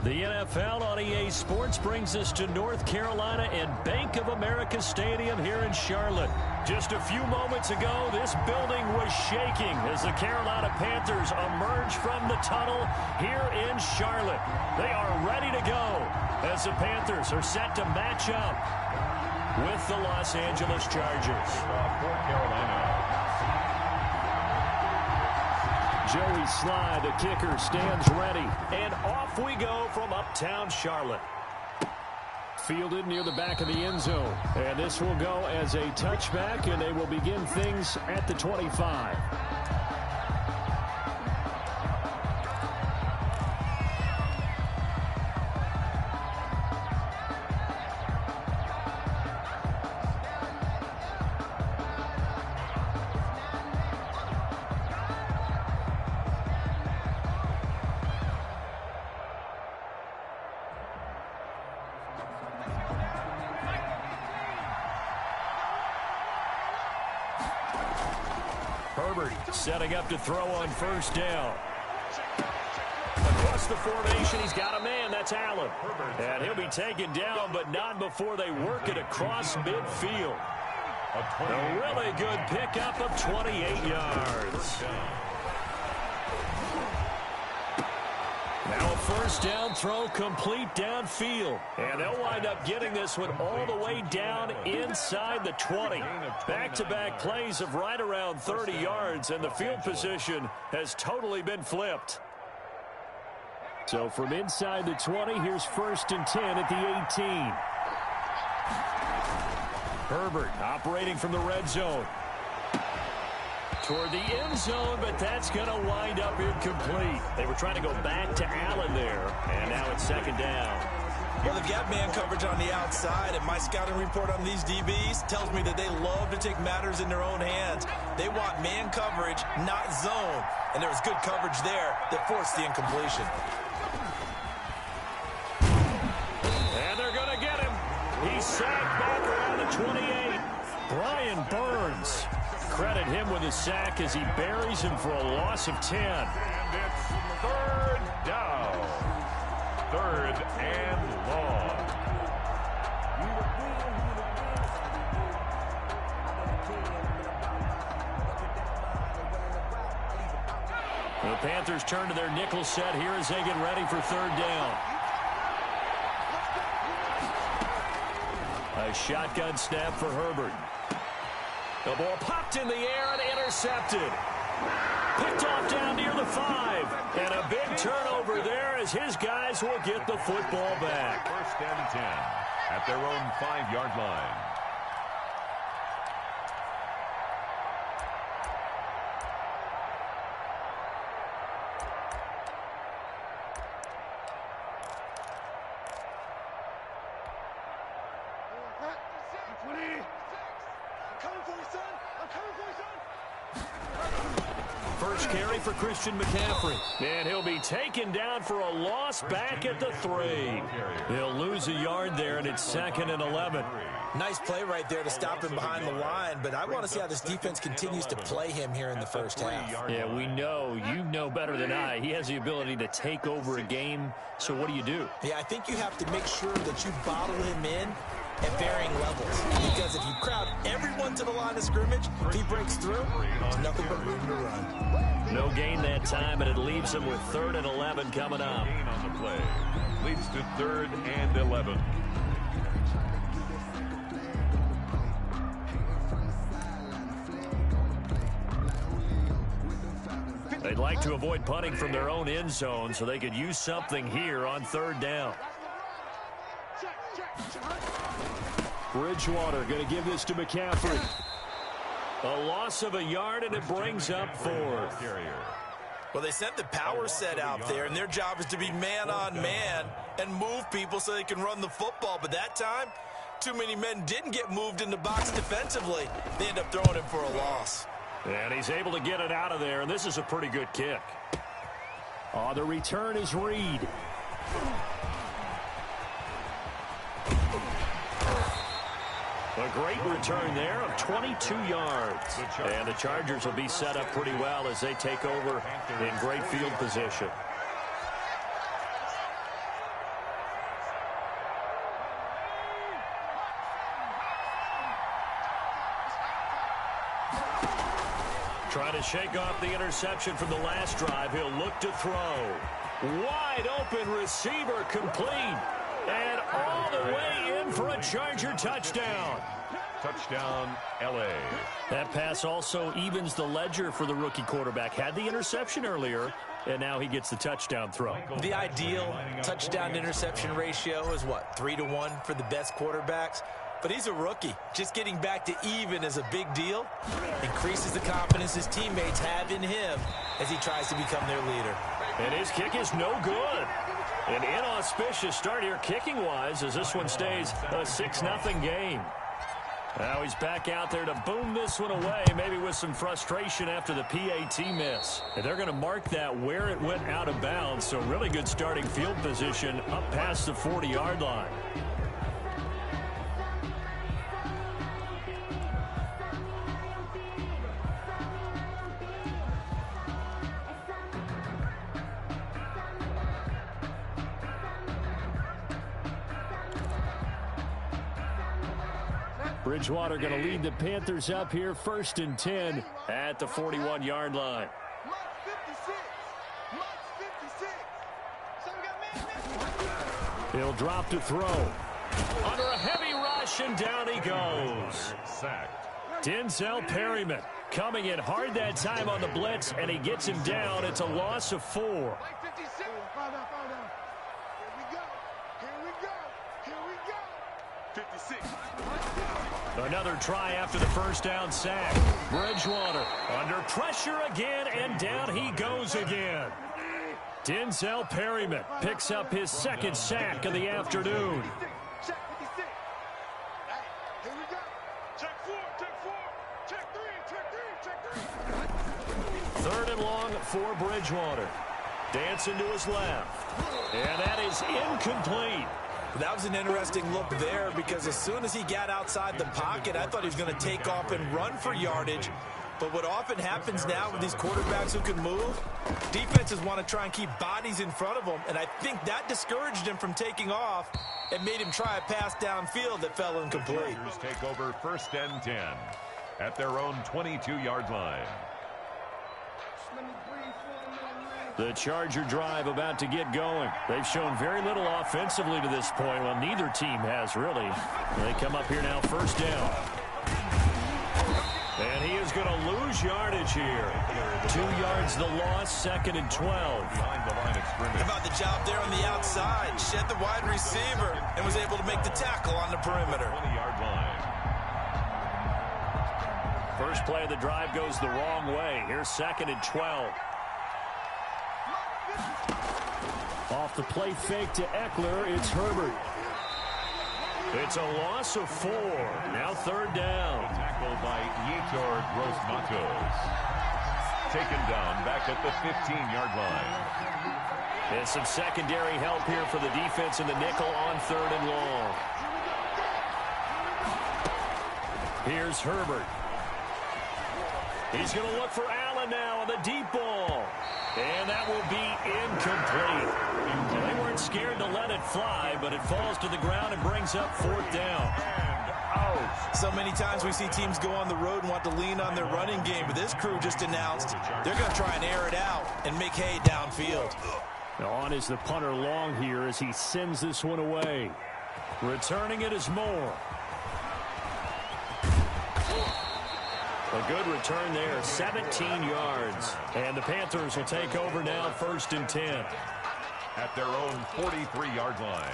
The NFL on EA Sports brings us to North Carolina and Bank of America Stadium here in Charlotte. Just a few moments ago, this building was shaking as the Carolina Panthers emerge from the tunnel here in Charlotte. They are ready to go as the Panthers are set to match up with the Los Angeles Chargers. For Carolina. Joey Sly, the kicker, stands ready. And off we go from uptown Charlotte. Fielded near the back of the end zone. And this will go as a touchback, and they will begin things at the 25. Herbert setting up to throw on first down. Across the formation, he's got a man. That's Allen. And he'll be taken down, but not before they work it across midfield. A really good pickup of 28 yards. Now a first down throw complete downfield. And they'll wind up getting this one all the way down inside the 20. Back-to-back plays of right around 30 yards, and the field position has totally been flipped. So from inside the 20, here's 1st and 10 at the 18. Herbert operating from the red zone. Toward the end zone, but that's going to wind up incomplete. They were trying to go back to Allen there, and now it's 2nd down. Well, they've got man coverage on the outside, and my scouting report on these DBs tells me that they love to take matters in their own hands. They want man coverage, not zone, and there was good coverage there that forced the incompletion. And they're going to get him. He's sacked back around the 28. Brian Burns. Credit him with a sack as he buries him for a loss of 10. And it's 3rd down. 3rd and long. The Panthers turn to their nickel set here as they get ready for 3rd down. A shotgun snap for Herbert. The ball popped in the air and intercepted. Picked off down near the 5. And a big turnover there as his guys will get the football back. 1st and 10 at their own 5-yard line. First carry for Christian McCaffrey. And he'll be taken down for a loss back at the 3. They'll lose a yard there, and it's 2nd and 11. Nice play right there to stop him behind the line, but I want to see how this defense continues to play him here in the first half. Yeah, we know. You know better than I. He has the ability to take over a game, so what do you do? Yeah, I think you have to make sure that you bottle him in at varying levels, because if you crowd everyone to the line of scrimmage, if he breaks through, there's nothing but room to run. No gain that time, and it leaves him with 3rd and 11 coming up. Gain on the play. Leads to 3rd and 11. They'd like to avoid punting from their own end zone so they could use something here on 3rd down. Bridgewater going to give this to McCaffrey. A loss of a yard, and it brings up 4th. Well, they sent the power set out there, and their job is to be man on man and move people so they can run the football. But that time, too many men didn't get moved in the box defensively. They end up throwing him for a loss. And he's able to get it out of there, and this is a pretty good kick. The return is Reed. A great return there of 22 yards. And the Chargers will be set up pretty well as they take over in great field position. Trying to shake off the interception from the last drive. He'll look to throw. Wide open receiver complete. And all the way in for a Charger touchdown. Touchdown, L.A. That pass also evens the ledger for the rookie quarterback. Had the interception earlier, and now he gets the touchdown throw. The ideal touchdown-interception ratio is, what, 3-to-1 for the best quarterbacks? But he's a rookie. Just getting back to even is a big deal. Increases the confidence his teammates have in him as he tries to become their leader. And his kick is no good. An inauspicious start here kicking-wise as this one stays a 6-0 game. Now he's back out there to boom this one away, maybe with some frustration after the PAT miss. And they're going to mark that where it went out of bounds, so really good starting field position up past the 40-yard line. Bridgewater going to lead the Panthers up here, 1st and 10 at the 41-yard line. He'll drop to throw. Under a heavy rush, and down he goes. Denzel Perryman coming in hard that time on the blitz, and he gets him down. It's a loss of 4. Another try after the first down sack. Bridgewater under pressure again, and down he goes again. Denzel Perryman picks up his 2nd sack of the afternoon. Third and long for Bridgewater. Dancing to his left. And that is incomplete. That was an interesting look there because as soon as he got outside the pocket, I thought he was going to take off and run for yardage. But what often happens now with these quarterbacks who can move, defenses want to try and keep bodies in front of them, and I think that discouraged him from taking off and made him try a pass downfield that fell incomplete. The Chargers take over 1st and 10 at their own 22-yard line. The Charger drive about to get going. They've shown very little offensively to this point. Well, neither team has, really. They come up here now, 1st down. And he is going to lose yardage here. 2 yards the loss, 2nd and 12. Behind the line of scrimmage. How about the job there on the outside? Shed the wide receiver and was able to make the tackle on the perimeter. 20-yard line. First play of the drive goes the wrong way. Here's 2nd and 12. Off the play fake to Eckler, it's Herbert. It's a loss of 4. Now 3rd down. Tackled by Yetur Gross-Matos. Taken down back at the 15-yard line. And some secondary help here for the defense in the nickel on 3rd and long. Here's Herbert. He's going to look for Allen now on the deep ball. And that will be incomplete. They weren't scared to let it fly, but it falls to the ground and brings up 4th down. So many times we see teams go on the road and want to lean on their running game, but this crew just announced they're going to try and air it out and make hay downfield. On is the punter long here as he sends this one away. Returning it is Moore. A good return there, 17 yards. And the Panthers will take over now, 1st and 10. At their own 43-yard line.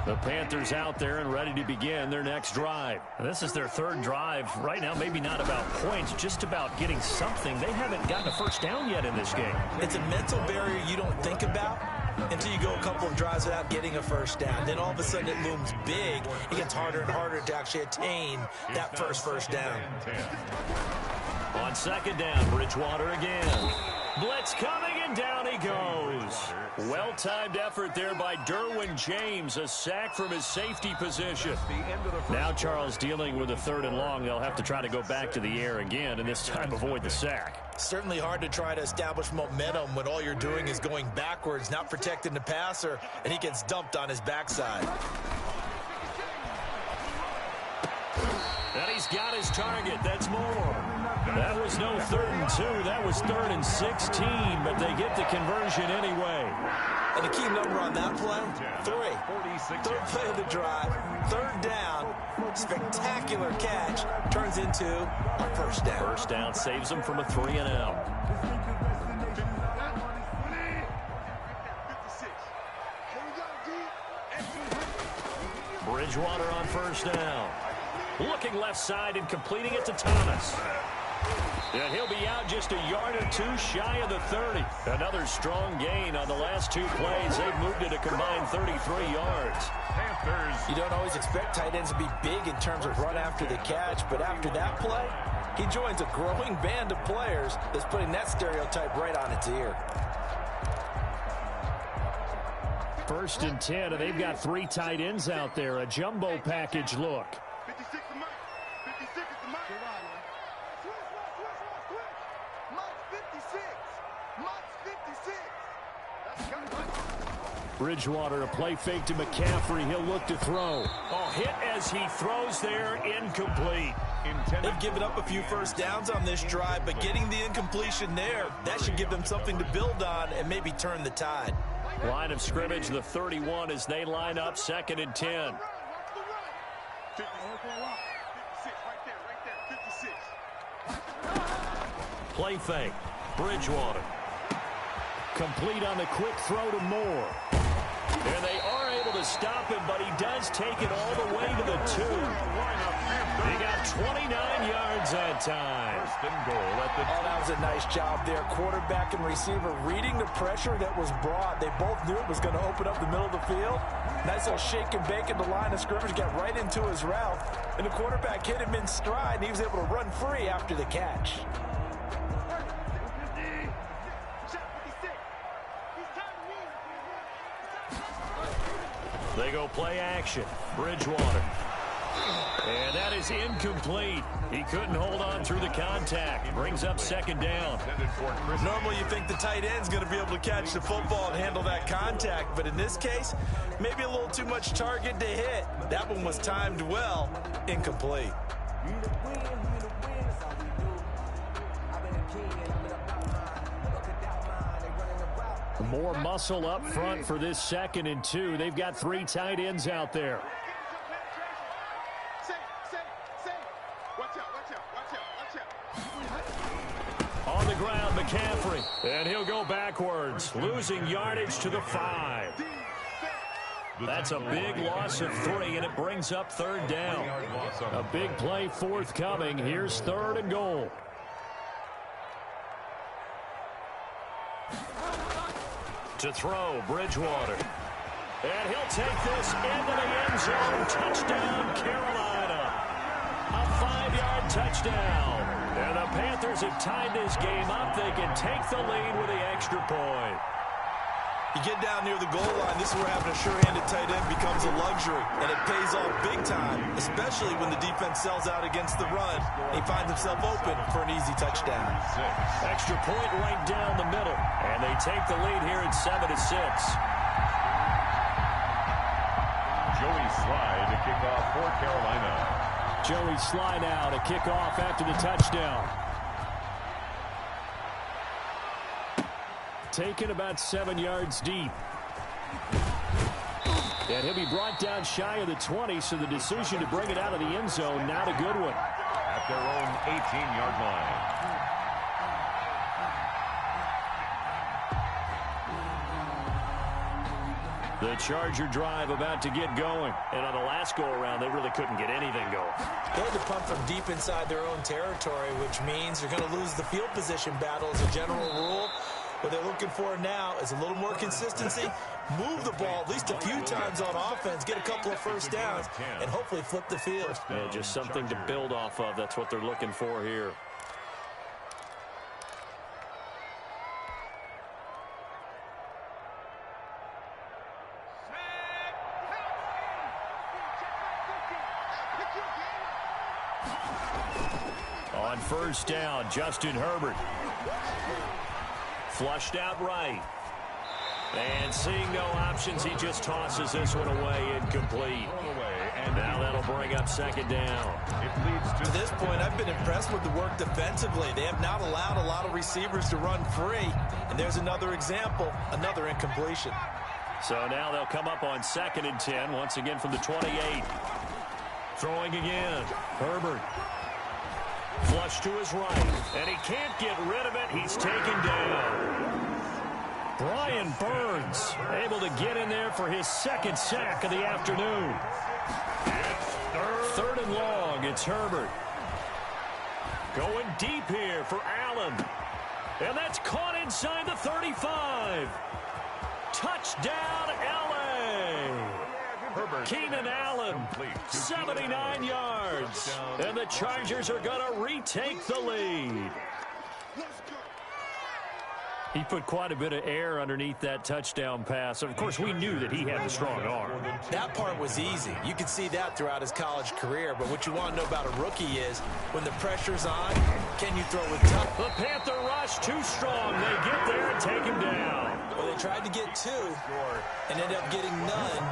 The Panthers out there and ready to begin their next drive. This is their 3rd drive. Right now, maybe not about points, just about getting something. They haven't gotten a first down yet in this game. It's a mental barrier you don't think about. until you go a couple of drives without getting a first down. Then all of a sudden it looms big. It gets harder and harder to actually attain that first down. On second down, Bridgewater again. Blitz coming, and down he goes. Well-timed effort there by Derwin James. A sack from his safety position. Now Charles dealing with a 3rd and long. They'll have to try to go back to the air again, and this time avoid the sack. Certainly hard to try to establish momentum when all you're doing is going backwards, not protecting the passer, and he gets dumped on his backside. And he's got his target. That's more. That was no 3rd and 2. That was 3rd and 16, but they get the conversion anyway. And the key number on that play, 3. 3rd play of the drive, 3rd down, spectacular catch, turns into a first down. First down saves them from a 3 and out. Bridgewater on first down. Looking left side and completing it to Thomas. And he'll be out just a yard or 2 shy of the 30. Another strong gain on the last 2 plays. They've moved it a combined 33 yards. You don't always expect tight ends to be big in terms of run after the catch, but after that play, he joins a growing band of players that's putting that stereotype right on its ear. 1st and 10, and they've got 3 tight ends out there. A jumbo package look. Bridgewater, a play fake to McCaffrey. He'll look to throw. Oh, hit as he throws there, incomplete. They've given up a few first downs on this drive, but getting the incompletion there, that should give them something to build on and maybe turn the tide. Line of scrimmage, the 31 as they line up 2nd and 10. Play fake. Bridgewater. Complete on the quick throw to Moore. And they are able to stop him, but he does take it all the way to the 2. He got 29 yards that time. Oh, that was a nice job there. Quarterback and receiver reading the pressure that was brought. They both knew it was going to open up the middle of the field. Nice little shake and bake at the line of scrimmage, got right into his route. And the quarterback hit him in stride, and he was able to run free after the catch. They go play action. Bridgewater. And that is incomplete. He couldn't hold on through the contact. Brings up 2nd down. Normally you think the tight end's going to be able to catch the football and handle that contact, but in this case, maybe a little too much target to hit. That one was timed well. Incomplete. More muscle up front for this 2nd and 2. They've got 3 tight ends out there. On the ground, McCaffrey. And he'll go backwards, losing yardage to the 5. That's a big loss of 3, and it brings up 3rd down. A big play forthcoming. Here's 3rd and goal. To throw, Bridgewater. And he'll take this into the end zone. Touchdown, Carolina. A 5-yard touchdown. And the Panthers have tied this game up. They can take the lead with the extra point. You get down near the goal line, this is where having a sure-handed tight end becomes a luxury, and it pays off big time, especially when the defense sells out against the run. He finds himself open for an easy touchdown. Extra point right down the middle, and they take the lead here at 7-6. Joey Slye to kick off for Carolina. Joey Slye now to kick off after the touchdown. Taken about 7 yards deep. And he'll be brought down shy of the 20, so the decision to bring it out of the end zone, not a good one. At their own 18-yard line. The Charger drive about to get going. And on the last go-around, they really couldn't get anything going. They had to punt from deep inside their own territory, which means you're going to lose the field position battle as a general rule. What they're looking for now is a little more consistency, move the ball at least a few times on offense, get a couple of first downs, and hopefully flip the field. Yeah, just something to build off of. That's what they're looking for here. On first down, Justin Herbert. Flushed out right. And seeing no options, he just tosses this one away, incomplete. And now that'll bring up second down. It leads To this point, I've been impressed with the work defensively. They have not allowed a lot of receivers to run free. And there's another example, another incompletion. So now they'll come up on 2nd and 10, once again from the 28. Throwing again, Herbert. Flush to his right, and he can't get rid of it. He's taken down. Brian Burns able to get in there for his second sack of the afternoon. Third and long, it's Herbert. Going deep here for Allen. And that's caught inside the 35. Touchdown, L.A. Keenan Allen, 79 yards. And the Chargers are going to retake the lead. He put quite a bit of air underneath that touchdown pass. Of course, we knew that he had the strong arm. That part was easy. You could see that throughout his college career. But what you want to know about a rookie is when the pressure's on, can you throw with tough? The Panther rush too strong. They get there and take him down. Well, they tried to get two and ended up getting none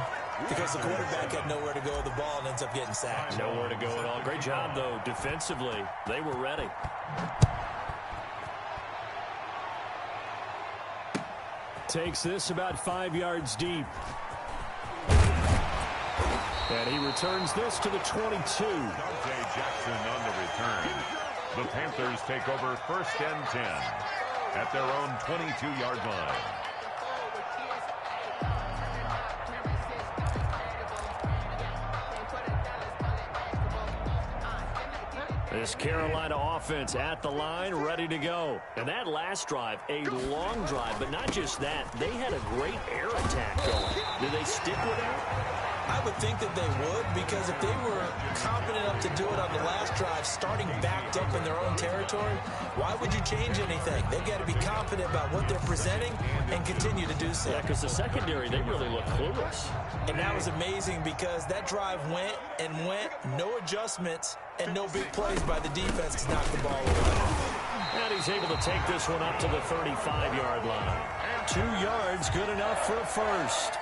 because the quarterback had nowhere to go with the ball and ends up getting sacked. Nowhere to go at all. Great job, though, defensively. They were ready. Takes this about 5 yards deep. And he returns this to the 22. Jackson on the return. The Panthers take over 1st and 10 at their own 22-yard line. This Carolina offense at the line, ready to go. And that last drive, a long drive, but not just that. They had a great air attack going. Did they stick with that? I would think that they would, because if they were confident enough to do it on the last drive, starting backed up in their own territory, why would you change anything? They've got to be confident about what they're presenting and continue to do so. Yeah, because the secondary, they really look clueless. And that was amazing because that drive went and went, no adjustments, and no big plays by the defense to knock the ball away. And he's able to take this one up to the 35-yard line. 2 yards, good enough for a first.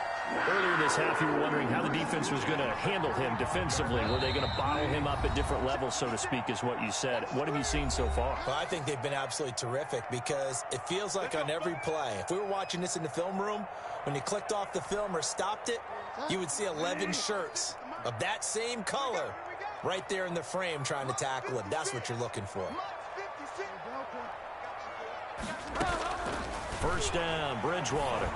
Earlier this half, you were wondering how the defense was going to handle him defensively. Were they going to bottle him up at different levels, so to speak, is what you said. What have you seen so far? Well, I think they've been absolutely terrific because it feels like on every play, if we were watching this in the film room, when you clicked off the film or stopped it, you would see 11 shirts of that same color right there in the frame trying to tackle him. That's what you're looking for. First down, Bridgewater.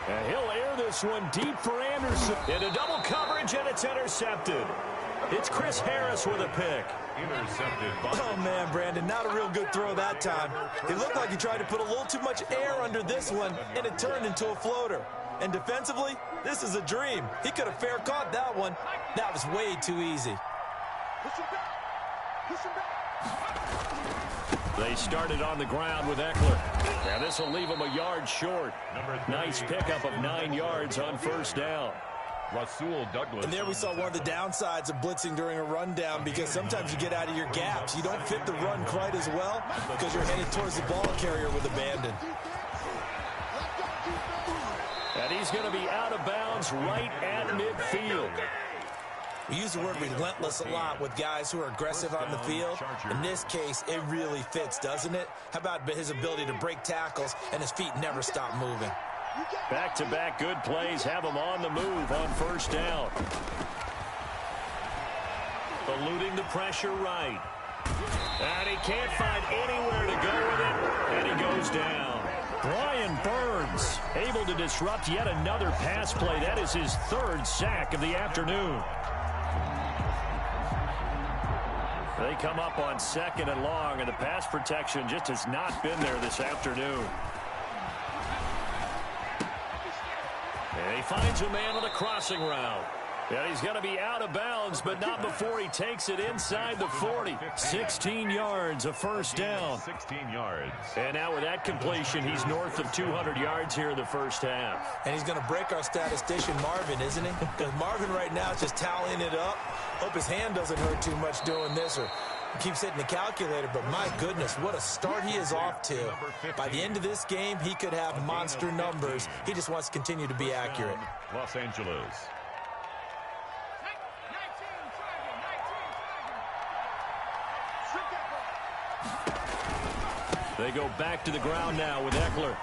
And he'll air this one deep for Anderson. Into double coverage, and it's intercepted. It's Chris Harris with a pick. Intercepted. Oh, man, Brandon, not a real good throw that time. It looked like he tried to put a little too much air under this one, and it turned into a floater. And defensively, this is a dream. He could have fair caught that one. That was way too easy. They started on the ground with Eckler. And this will leave him a yard short. Nice pickup of 9 yards on first down. Rasul Douglas. And there we saw one of the downsides of blitzing during a rundown because sometimes you get out of your gaps. You don't fit the run quite as well because you're headed towards the ball carrier with abandon. And he's going to be out of bounds right at midfield. We use the word relentless a lot with guys who are aggressive on the field. In this case, it really fits, doesn't it? How about his ability to break tackles and his feet never stop moving? Back-to-back good plays have him on the move on first down. Eluding the pressure right. And he can't find anywhere to go with it, and he goes down. Brian Burns able to disrupt yet another pass play. That is his 3rd sack of the afternoon. They come up on 2nd and long, and the pass protection just has not been there this afternoon. And he finds a man on the crossing route. And he's going to be out of bounds, but not before he takes it inside the 40. 16 yards, a first down. 16 yards. And now with that completion, he's north of 200 yards here in the first half. And he's going to break our statistician Marvin, isn't he? Because Marvin right now is just tallying it up. Hope his hand doesn't hurt too much doing this, or keeps hitting the calculator, but my goodness, what a start he is off to. By the end of this game, he could have monster numbers. He just wants to continue to be accurate. Los Angeles. They go back to the ground now with Eckler.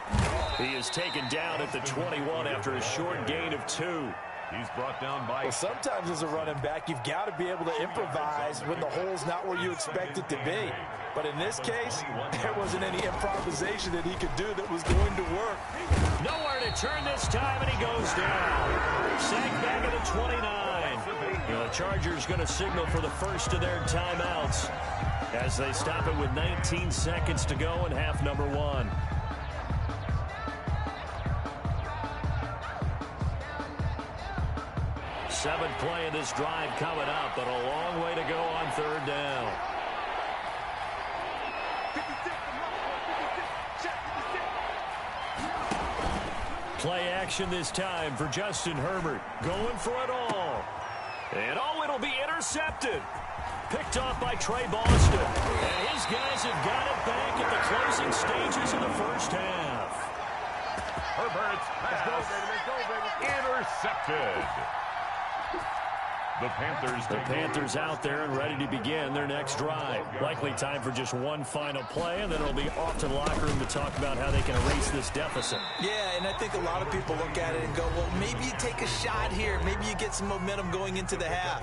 He is taken down at the 21 after a short gain of 2. He's brought down by... Well, sometimes as a running back, you've got to be able to improvise when the hole's not where you expect it to be. But in this case, there wasn't any improvisation that he could do that was going to work. Nowhere to turn this time, and he goes down. Sacked back at the 29. The Chargers going to signal for the first of their timeouts as they stop it with 19 seconds to go in half number 1. Seventh play of this drive coming up, but a long way to go on third down. Play action this time for Justin Herbert. Going for it all. And it'll be intercepted. Picked off by Trey Boston. And his guys have got it back at the closing stages of the first half. Herbert's pass intercepted. The Panthers out there and ready to begin their next drive. Likely time for just one final play, and then it'll be off to the locker room to talk about how they can erase this deficit. Yeah, and I think a lot of people look at it and go, well, maybe you take a shot here. Maybe you get some momentum going into the half.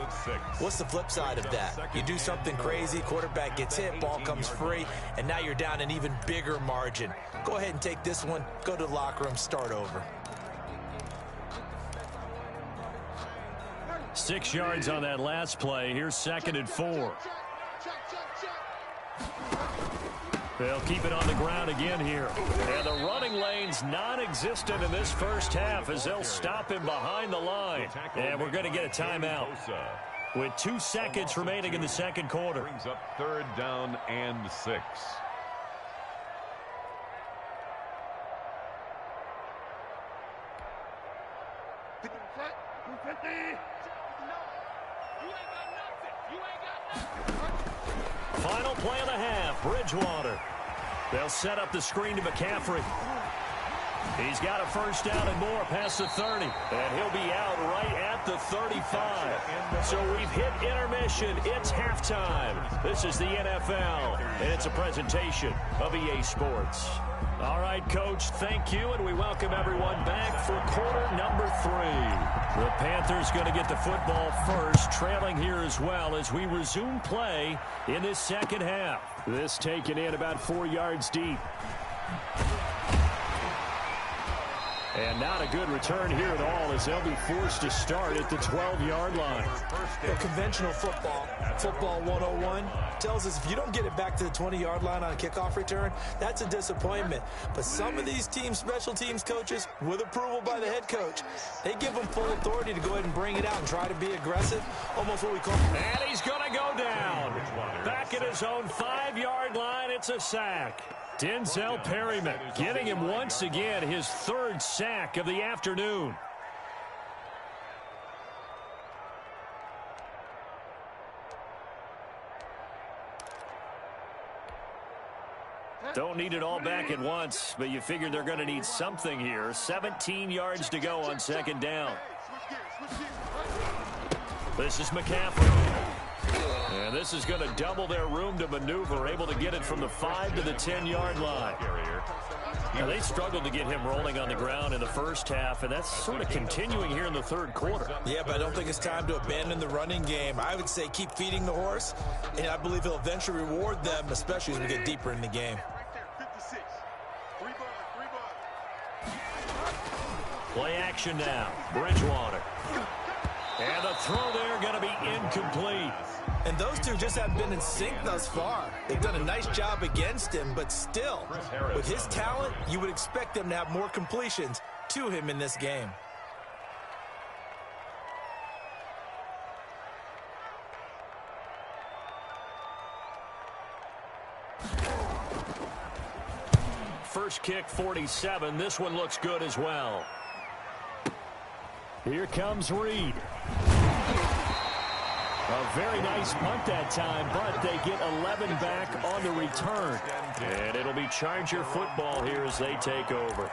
What's the flip side of that? You do something crazy, quarterback gets hit, ball comes free, and now you're down an even bigger margin. Go ahead and take this one, go to the locker room, start over. 6 yards on that last play. Here's 2nd and 4. They'll keep it on the ground again here. And the running lane's non-existent in this first half as they'll stop him behind the line. And we're going to get a timeout with 2 seconds remaining in the second quarter. Brings up 3rd down and 6. Final play of the half, Bridgewater. They'll set up the screen to McCaffrey. He's got a first down and more past the 30. And he'll be out right at the 35. So we've hit intermission. It's halftime. This is the NFL, and it's a presentation of EA Sports. All right, Coach, thank you, and we welcome everyone back for quarter number 3. The Panthers going to get the football first, trailing here as well as we resume play in this second half. This taken in about 4 yards deep. And not a good return here at all as they'll be forced to start at the 12-yard line. Well, conventional football 101, tells us if you don't get it back to the 20-yard line on a kickoff return, that's a disappointment. But some of these teams, special teams coaches, with approval by the head coach, they give them full authority to go ahead and bring it out and try to be aggressive, almost what we call... And he's going to go down. Back at his own 5-yard line, it's a sack. Denzel Perryman getting him once again his 3rd sack of the afternoon. Don't need it all back at once, but you figure they're going to need something here. 17 yards to go on 2nd down. This is McCaffrey. And this is going to double their room to maneuver, able to get it from the 5 to the 10-yard line. Now, they struggled to get him rolling on the ground in the first half, and that's sort of continuing here in the third quarter. Yeah, but I don't think it's time to abandon the running game. I would say keep feeding the horse, and I believe he'll eventually reward them, especially as we get deeper in the game. Play action now. Bridgewater. And the throw there going to be incomplete. And those two just haven't been in sync thus far. They've done a nice job against him, but still, with his talent, you would expect them to have more completions to him in this game. first kick 47. This one looks good as well. Here comes Reed. A very nice punt that time, but they get 11 back on the return. And it'll be Charger football here as they take over.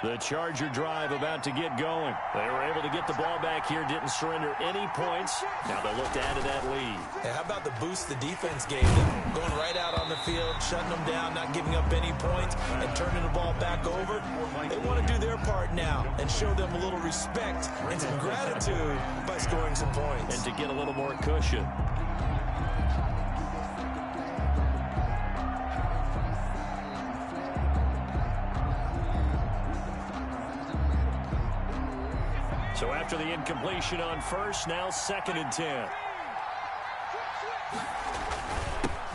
The Charger drive about to get going. They were able to get the ball back here, didn't surrender any points. Now they'll look to add to that lead. Hey, how about the boost the defense gave them? Going right out on the field, shutting them down, not giving up any points, and turning the ball back over. They want to do their part now and show them a little respect and some gratitude by scoring some points. And to get a little more cushion. So after the incompletion on first, now 2nd and 10.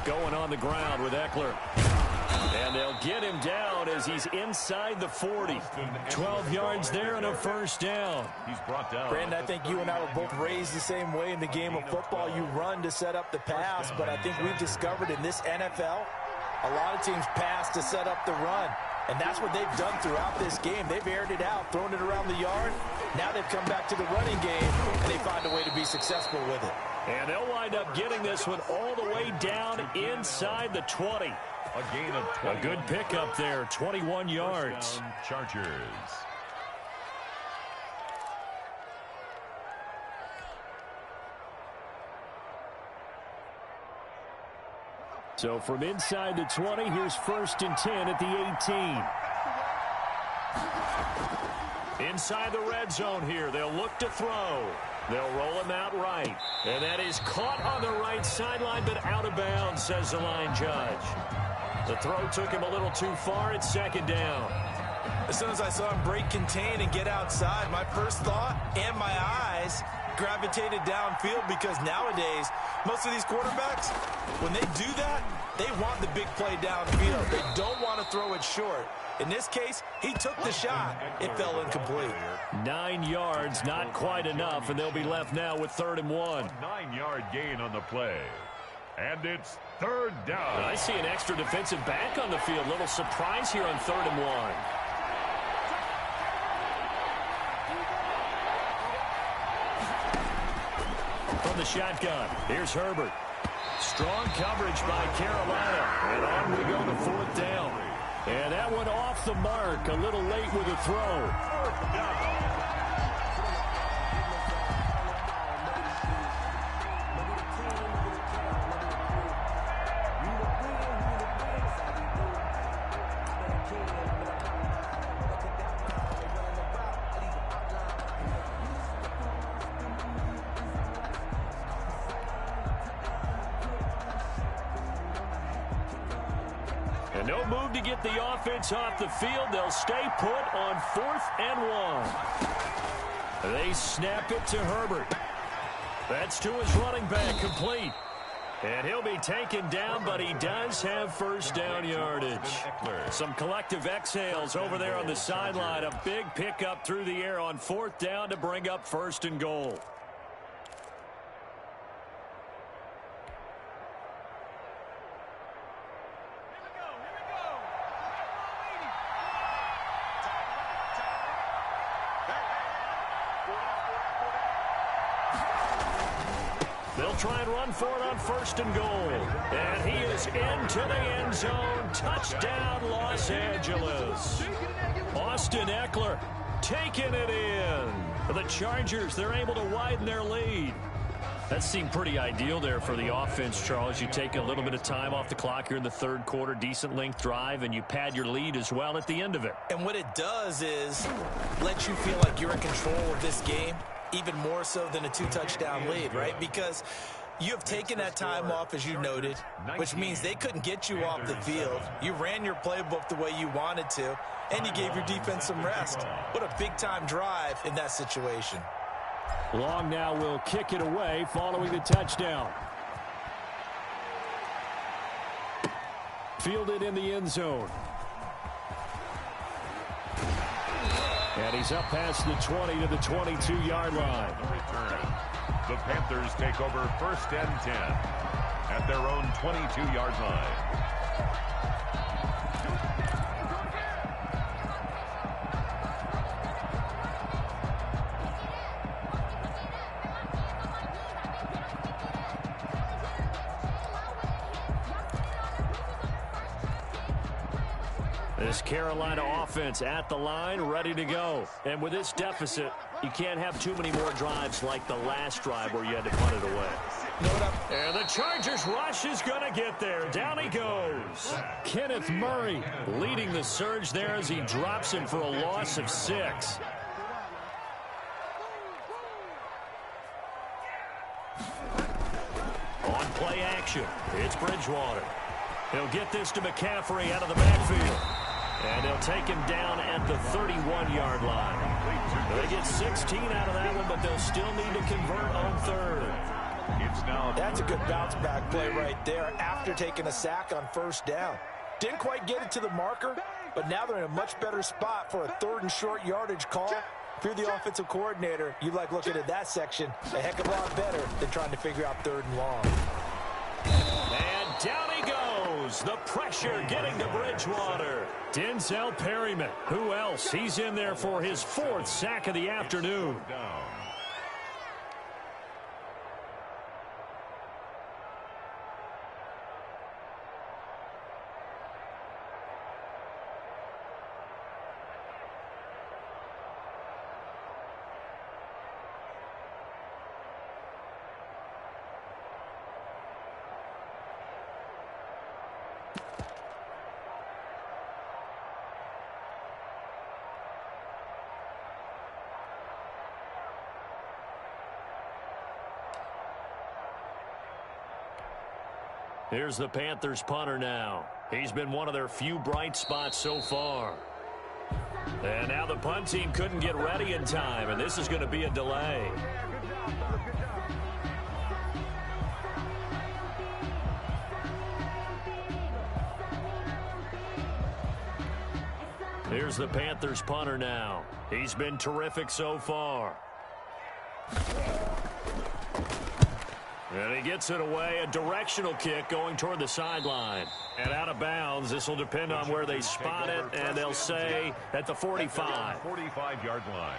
Going on the ground with Eckler. And they'll get him down as he's inside the 40. 12 yards there and a first down. He's brought down. Brandon, I think you and I were both raised the same way in the game of football. You run to set up the pass, but I think we've discovered in this NFL, a lot of teams pass to set up the run. And that's what they've done throughout this game. They've aired it out, thrown it around the yard. Now they've come back to the running game, and they find a way to be successful with it. And they'll wind up getting this one all the way down inside the 20. A gain of 20. A good pickup there, 21 yards. Chargers. So from inside the 20, here's 1st and 10 at the 18. Inside the red zone here, they'll look to throw. They'll roll him out right. And that is caught on the right sideline, but out of bounds, says the line judge. The throw took him a little too far. It's 2nd down. As soon as I saw him break contain and get outside, my first thought and my eyes gravitated downfield, because nowadays, most of these quarterbacks, when they do that, they want the big play downfield. They don't want to throw it short. In this case, he took the shot. It fell incomplete. 9 yards, not quite enough, and they'll be left now with 3rd and 1. A 9-yard gain on the play. And it's 3rd down. I see an extra defensive back on the field. Little surprise here on 3rd and 1. From the shotgun, here's Herbert. Strong coverage by Carolina. And on we go to 4th down. And that one off the mark. A little late with a throw. 4th down. And no move to get the offense off the field. They'll stay put on 4th and 1. They snap it to Herbert. That's to his running back, complete. And he'll be taken down, but he does have first down yardage. Some collective exhales over there on the sideline. A big pickup through the air on 4th down to bring up 1st and goal. They'll try and run for it on 1st and goal. And he is into the end zone. Touchdown, Los Angeles. Austin Eckler taking it in. The Chargers, they're able to widen their lead. That seemed pretty ideal there for the offense, Charles. You take a little bit of time off the clock here in the 3rd quarter, decent length drive, and you pad your lead as well at the end of it. And what it does is let you feel like you're in control of this game, even more so than a 2-touchdown lead, right? Because you have taken that time off, as you noted, which means they couldn't get you off the field. You ran your playbook the way you wanted to, and you gave your defense some rest. What a big-time drive in that situation. Long now will kick it away following the touchdown. Fielded in the end zone. And he's up past the 20 to the 22-yard line. Return. The Panthers take over 1st and 10 at their own 22-yard line. This Carolina offense at the line, ready to go. And with this deficit, you can't have too many more drives like the last drive where you had to punt it away. And the Chargers rush is going to get there. Down he goes. Kenneth Murray leading the surge there as he drops him for a loss of 6. On play action, it's Bridgewater. He'll get this to McCaffrey out of the backfield. And they'll take him down at the 31-yard line. They get 16 out of that one, but they'll still need to convert on 3rd. That's a good bounce-back play right there after taking a sack on 1st down. Didn't quite get it to the marker, but now they're in a much better spot for a 3rd and short yardage call. If you're the offensive coordinator, you like looking at that section a heck of a lot better than trying to figure out 3rd and long. And down he goes. The pressure getting to Bridgewater. Denzel Perryman. Who else? He's in there for his 4th sack of the afternoon. Here's the Panthers punter now. He's been one of their few bright spots so far. And now the punt team couldn't get ready in time, and this is going to be a delay. Here's the Panthers punter now. He's been terrific so far. And he gets it away, a directional kick going toward the sideline. And out of bounds, this will depend on where they spot it, and they'll say at the 45. 45-yard line.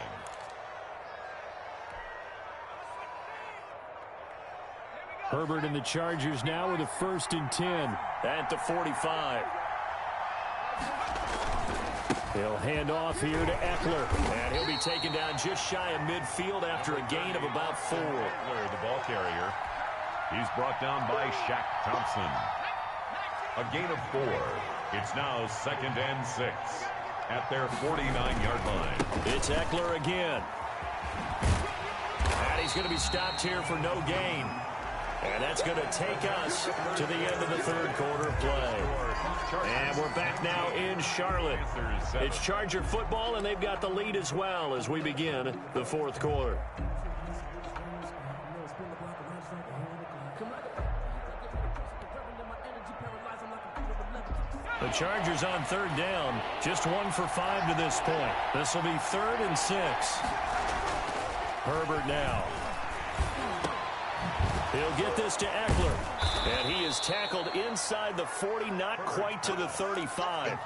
Herbert and the Chargers now with a 1st and 10 at the 45. He'll hand off here to Eckler, and he'll be taken down just shy of midfield after a gain of about 4. Eckler, the ball carrier. He's brought down by Shaq Thompson. A gain of 4. It's now 2nd and 6 at their 49-yard line. It's Eckler again. And he's going to be stopped here for no gain. And that's going to take us to the end of the 3rd quarter play. And we're back now in Charlotte. It's Charger football, and they've got the lead as well as we begin the 4th quarter. The Chargers on 3rd down, just 1 for 5 to this point. This will be 3rd and 6. Herbert now. He'll get this to Eckler. And he is tackled inside the 40, not quite to the 35.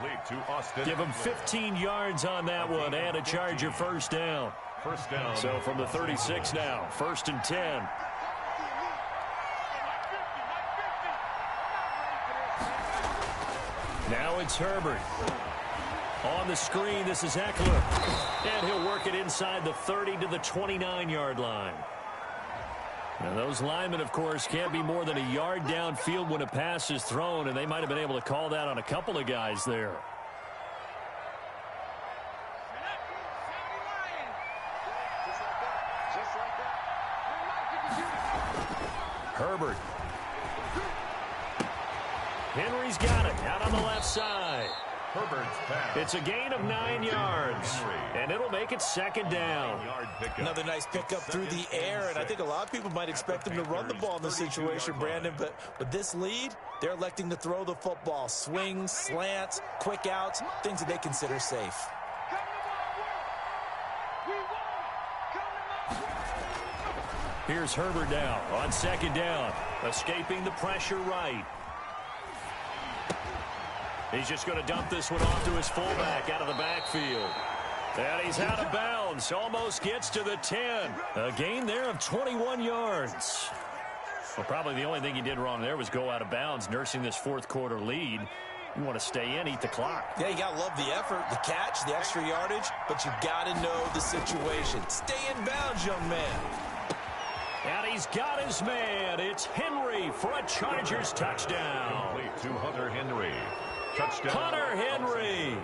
Give him 15 yards on that one and a Charger 1st down. So from the 36 now, 1st and 10. Now it's Herbert. On the screen, this is Eckler. And he'll work it inside the 30 to the 29-yard line. And those linemen, of course, can't be more than a yard downfield when a pass is thrown, and they might have been able to call that on a couple of guys there. Herbert. Henry's got it out on the left side. Herbert's pass. It's a gain of 9 yards, and it'll make it second down. Another nice pickup through the air, and I think a lot of people might expect them to run the ball in this situation, Brandon, but with this lead, they're electing to throw the football. Swings, slants, quick outs, things that they consider safe. Here's Herbert now on second down, escaping the pressure right. He's just going to dump this one off to his fullback out of the backfield. And he's out of bounds, almost gets to the 10. A gain there of 21 yards. Well, probably the only thing he did wrong there was go out of bounds, nursing this fourth quarter lead. You want to stay in, eat the clock. Yeah, you got to love the effort, the catch, the extra yardage, but you got to know the situation. Stay in bounds, young man. And he's got his man. It's Henry for a Chargers touchdown. Complete to Hunter Henry. Touchdown. Hunter Henry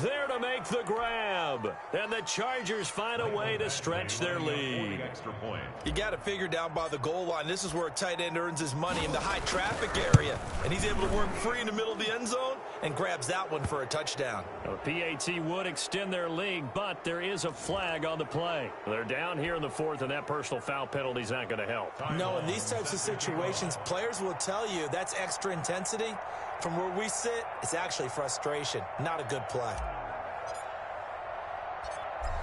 there to make the grab. And the Chargers find a way to stretch their lead. Extra point. You got to figure down by the goal line. This is where a tight end earns his money, in the high traffic area. And he's able to work free in the middle of the end zone and grabs that one for a touchdown. The PAT would extend their lead, but there is a flag on the play. They're down here in the fourth, and that personal foul penalty is not going to help. No, in these types of situations, players will tell you that's extra intensity. From where we sit, it's actually frustration, not a good play.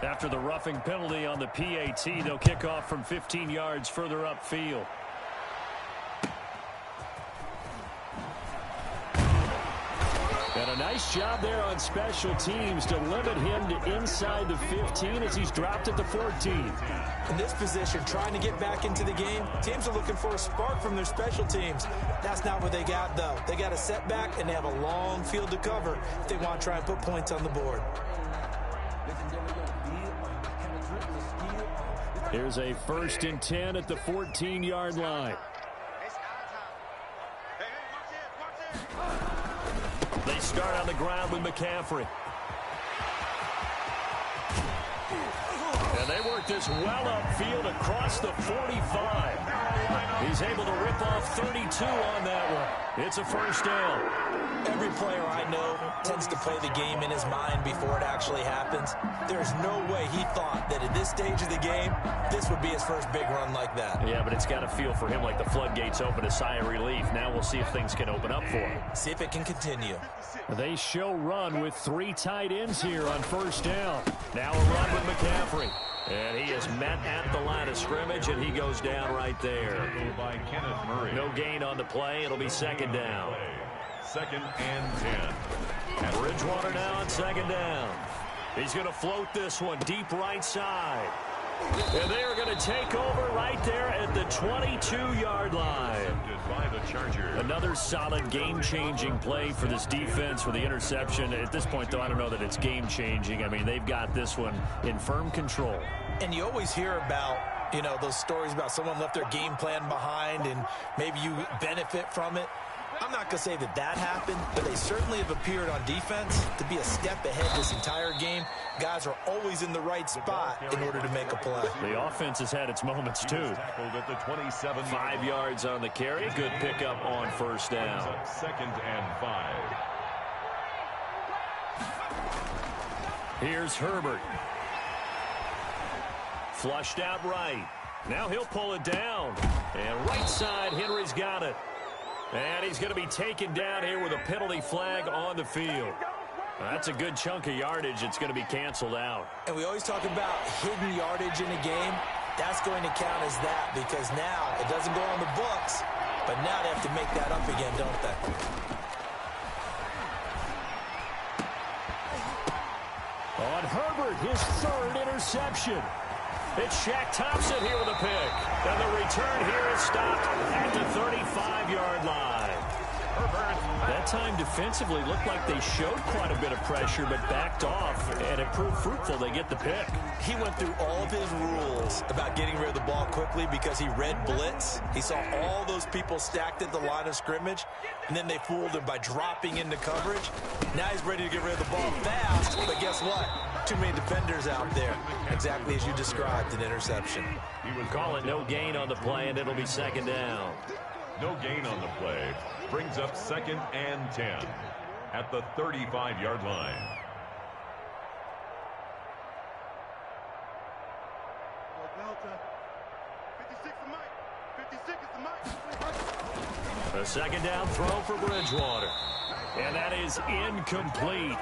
After the roughing penalty on the PAT, they'll kick off from 15 yards further upfield. And a nice job there on special teams to limit him to inside the 15 as he's dropped at the 14. In this position, trying to get back into the game, teams are looking for a spark from their special teams. That's not what they got, though. They got a setback, and they have a long field to cover if they want to try and put points on the board. Here's a 1st and 10 at the 14-yard line. They start on the ground with McCaffrey. And they work this well upfield across the 45. He's able to rip off 32 on that one. It's a first down. Every player I know tends to play the game in his mind before it actually happens. There's no way he thought that at this stage of the game, this would be his first big run like that. Yeah, but it's got to feel for him like the floodgates open, a sigh of relief. Now we'll see if things can open up for him. See if it can continue. They show run with 3 tight ends here on first down. Now a run with McCaffrey. And he is met at the line of scrimmage, and he goes down right there. By Kenneth Murray. No gain on the play. It'll be second down. 2nd and 10. And Bridgewater now on second down. He's going to float this one deep right side. And they are going to take over right there at the 22-yard line. By the Chargers. Another solid game-changing play for this defense for the interception. At this point, though, I don't know that it's game-changing. I mean, they've got this one in firm control. And you always hear about, you know, those stories about someone left their game plan behind and maybe you benefit from it. I'm not going to say that that happened, but they certainly have appeared on defense to be a step ahead this entire game. Guys are always in the right spot in order to make a play. The offense has had its moments, too. Tackled at the 27. 5 yards on the carry. Good pickup on first down. 2nd and 5. Here's Herbert. Flushed out right. Now he'll pull it down. And right side, Henry's got it. And he's going to be taken down here with a penalty flag on the field. That's a good chunk of yardage. It's going to be canceled out. And we always talk about hidden yardage in a game. That's going to count as that because now it doesn't go on the books, but now they have to make that up again, don't they? On Herbert, his 3rd interception. It's Shaq Thompson here with a pick. And the return here is stopped at the 35-yard line. That time defensively looked like they showed quite a bit of pressure but backed off, and it proved fruitful. They get the pick. He went through all of his rules about getting rid of the ball quickly because he read blitz. He saw all those people stacked at the line of scrimmage, and then they fooled him by dropping into coverage. Now he's ready to get rid of the ball fast, but guess what? Too many defenders out there. Exactly as you described, an interception. He was Call it no gain on the play, and it'll be second down. No gain on the play. Brings up 2nd and 10. at the 35-yard line. A second down throw for Bridgewater. And that is incomplete.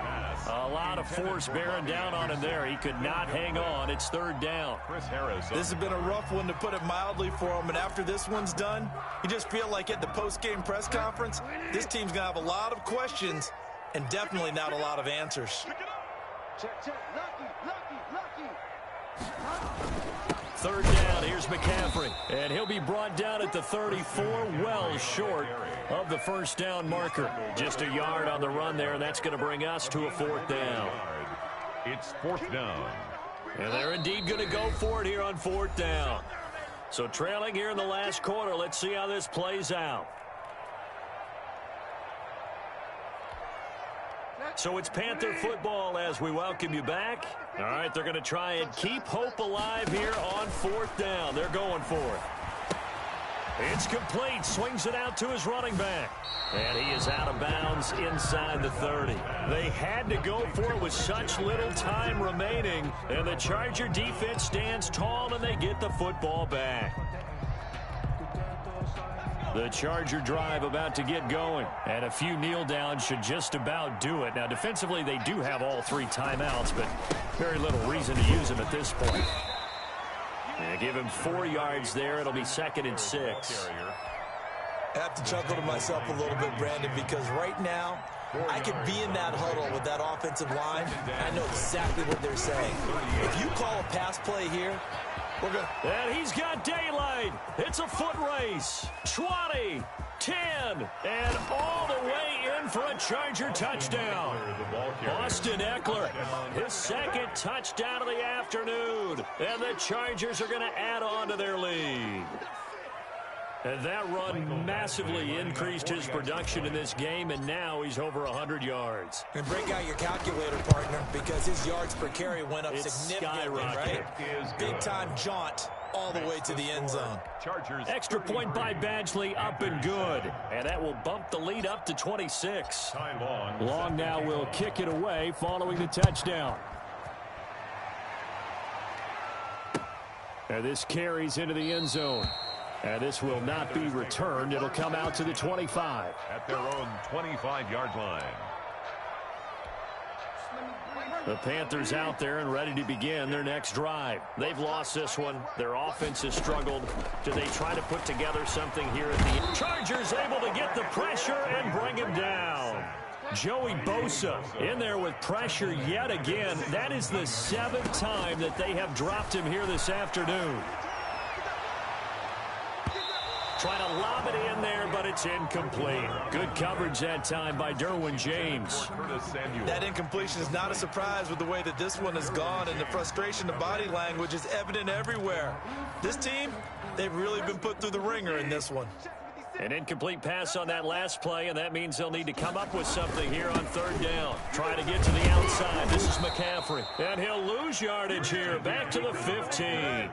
A lot of force bearing down on him there. He could not hang on. It's third down. This has been a rough one, to put it mildly, for him. And after this one's done, you just feel like at the post-game press conference, this team's going to have a lot of questions and definitely not a lot of answers. Third down, here's McCaffrey. And he'll be brought down at the 34, well short of the first down marker. Just a yard on the run there, and that's going to bring us to a fourth down. It's fourth down. And they're indeed going to go for it here on fourth down. So trailing here in the last quarter, let's see how this plays out. So it's Panther football as we welcome you back. All right, they're going to try and keep hope alive here on fourth down. They're going for it. It's complete. Swings it out to his running back. And he is out of bounds inside the 30. They had to go for it with such little time remaining. And the Charger defense stands tall, and they get the football back. The Charger drive about to get going, and a few kneel downs should just about do it. Now, defensively, they do have all three timeouts, but very little reason to use them at this point. Yeah, give him 4 yards there. It'll be 2nd and 6. I have to chuckle to myself a little bit, Brandon, because right now, I could be in that huddle with that offensive line. I know exactly what they're saying. If you call a pass play here, we're good. And he's got daylight. It's a foot race. 20, 10, and all the way in for a Charger touchdown. Austin Eckler, his second touchdown of the afternoon. And the Chargers are going to add on to their lead. And that run massively increased his production in this game, and now he's over 100 yards. And break out your calculator, partner, because his yards per carry went up significantly, right? Big-time jaunt all the way to the end zone. Extra point by Badgley, up and good. And that will bump the lead up to 26. Long now will kick it away following the touchdown. And this carries into the end zone. And this will not be returned. It'll come out to the 25. At their own 25-yard line. The Panthers out there and ready to begin their next drive. They've lost this one. Their offense has struggled. Do they try to put together something here at the end? Chargers able to get the pressure and bring him down. Joey Bosa in there with pressure yet again. That is the 7th time that they have dropped him here this afternoon. Trying to lob it in there, but it's incomplete. Good coverage that time by Derwin James. That incompletion is not a surprise with the way that this one has gone, and the frustration, the body language is evident everywhere. This team, they've really been put through the ringer in this one. An incomplete pass on that last play, and that means they'll need to come up with something here on third down. Trying to get to the outside. This is McCaffrey. And he'll lose yardage here. Back to the 15.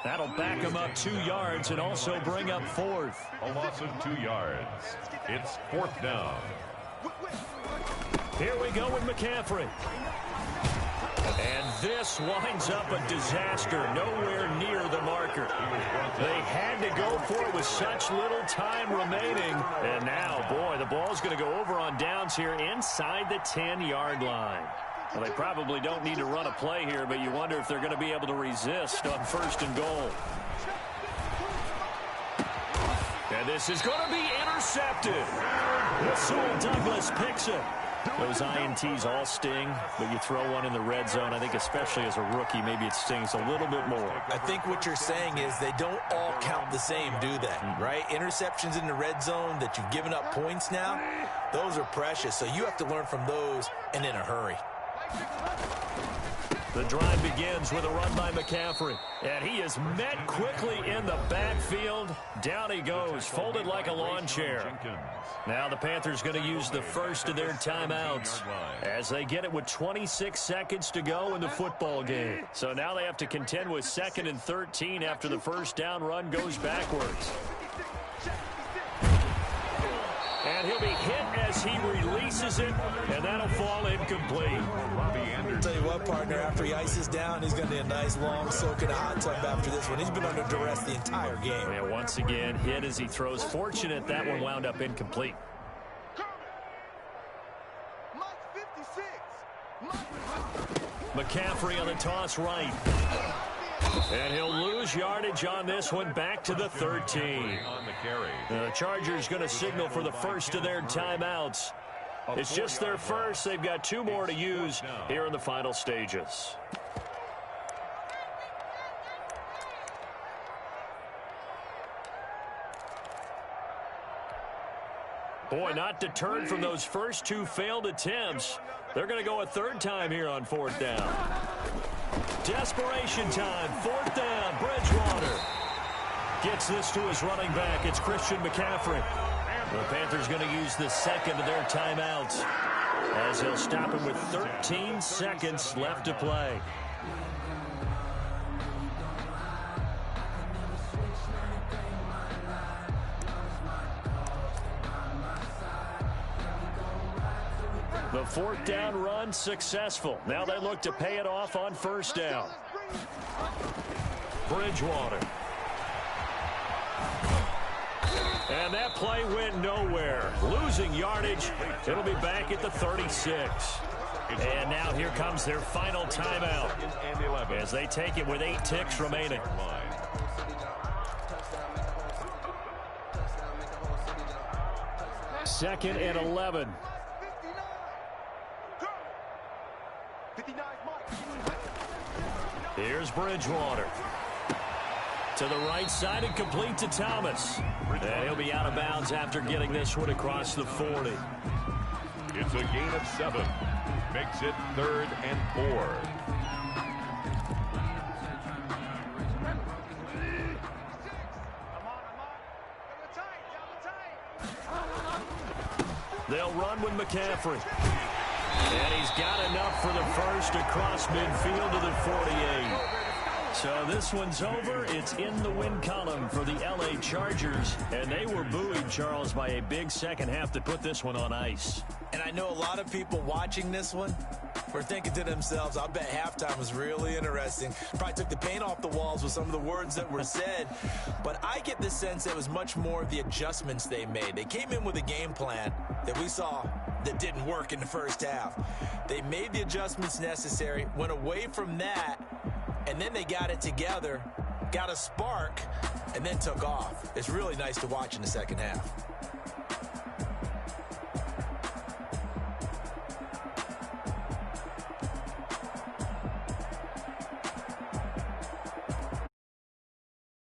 That'll back him up 2 yards and also bring up 4th. A loss of 2 yards. It's 4th down. Here we go with McCaffrey. And this winds up a disaster. Nowhere near the marker. They had to go for it with such little time remaining. And now, boy, the ball's going to go over on downs here inside the 10-yard line. Well, they probably don't need to run a play here, but you wonder if they're going to be able to resist on 1st and goal. And this is going to be intercepted. Rasul Douglas picks it. Those INTs all sting, but you throw one in the red zone, I think especially as a rookie, maybe it stings a little bit more. I think what you're saying is they don't all count the same, do they? Right? Interceptions in the red zone that you've given up points now, those are precious. So you have to learn from those and in a hurry. The drive begins with a run by McCaffrey. And he is met quickly in the backfield. Down he goes, folded like a lawn chair. Now the Panthers going to use the first of their timeouts as they get it with 26 seconds to go in the football game. So now they have to contend with 2nd and 13 after the first down run goes backwards. And And he'll be hit as he releases it, and that'll fall incomplete. I'll tell you what, partner, after he ices down, he's going to need a nice, long soak in a hot tub after this one. He's been under duress the entire game. Yeah, once again, hit as he throws. Fortunate that one wound up incomplete. McCaffrey on the toss right. And he'll lose yardage on this one, back to the 13. The Chargers going to signal for the first of their timeouts. It's just their first. They've got 2 more to use here in the final stages. Boy, not deterred from those first 2 failed attempts. They're going to go a 3rd time here on 4th down. Desperation time, 4th down, Bridgewater. Gets this to his running back. It's Christian McCaffrey. The Panthers going to use the second of their timeouts as he'll stop him with 13 seconds left to play. The 4th down run successful. Now they look to pay it off on 1st down. Bridgewater. And that play went nowhere. Losing yardage. It'll be back at the 36. And now here comes their final timeout as they take it with 8 ticks remaining. Second and 11. Here's Bridgewater. To the right side and complete to Thomas. And he'll be out of bounds after getting this one across the 40. It's a gain of 7. Makes it 3rd and 4. They'll run with McCaffrey. And he's got enough for the first across midfield to the 48. So this one's over. It's in the win column for the L.A. Chargers. And they were buoyed, Charles, by a big second half to put this one on ice. And I know a lot of people watching this one were thinking to themselves, I bet halftime was really interesting. Probably took the paint off the walls with some of the words that were said. But I get the sense it was much more of the adjustments they made. They came in with a game plan that we saw that didn't work in the first half. They made the adjustments necessary, went away from that, and then they got it together, got a spark, and then took off. It's really nice to watch in the second half.